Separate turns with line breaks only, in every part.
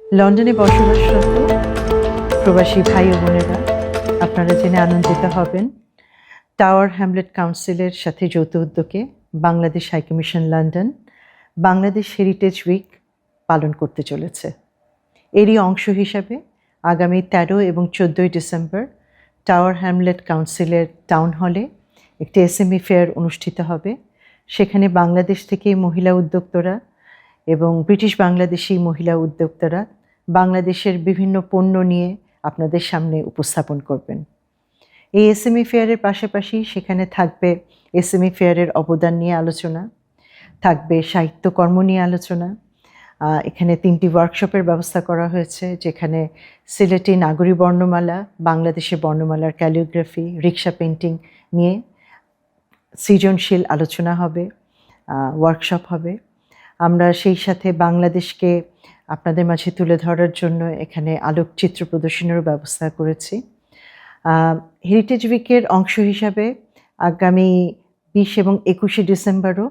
লন্ডনে বসবাসরত প্রবাসী ভাই ও বোনেরা, আপনারা জেনে আনন্দিত হবেন টাওয়ার হ্যামলেট কাউন্সিলের সাথে যৌথ উদ্যোগে Bangladesh high commission London Bangladesh heritage week পালন করতে চলেছে। এরই অংশ হিসাবে আগামী 13 এবং 14 ডিসেম্বর টাওয়ার হ্যামলেট কাউন্সিলের টাউন হলে একটি এসএমই ফেয়ার অনুষ্ঠিত হবে। সেখানে বাংলাদেশ থেকে মহিলা উদ্যোক্তারা এবং ব্রিটিশ বাংলাদেশি মহিলা উদ্যোক্তারা বাংলাদেশের বিভিন্ন পণ্য নিয়ে আপনাদের সামনে উপস্থাপন করবেন। এই এসএমই ফেয়ারের পাশাপাশি সেখানে থাকবে এসএমই ফেয়ারের অবদান নিয়ে আলোচনা, থাকবে সাহিত্যকর্ম নিয়ে আলোচনা। এখানে 3টি ওয়ার্কশপের ব্যবস্থা করা হয়েছে, যেখানে সিলেটি নাগরী বর্ণমালা, বাংলাদেশের বর্ণমালার ক্যালিগ্রাফি, রিক্সা পেন্টিং নিয়ে সৃজনশীল আলোচনা হবে, ওয়ার্কশপ হবে। আমরা সেই সাথে বাংলাদেশকে আপনাদের মাঝে তুলে ধরার জন্য এখানে আলোকচিত্র প্রদর্শনেরও ব্যবস্থা করেছি। হেরিটেজ উইকের অংশ হিসাবে আগামী 20 এবং 21শে ডিসেম্বরও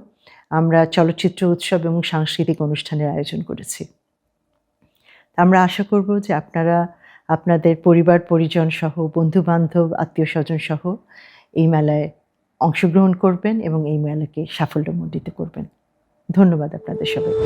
আমরা চলচ্চিত্র উৎসব এবং সাংস্কৃতিক অনুষ্ঠানের আয়োজন করেছি। আমরা আশা করব যে আপনারা আপনাদের পরিবার পরিজন সহ, বন্ধুবান্ধব, আত্মীয়-স্বজন সহ এই মেলায় অংশগ্রহণ করবেন এবং এই মেলাকে সাফল্যমণ্ডিত করবেন। ধন্যবাদ আপনাদের সবাইকে।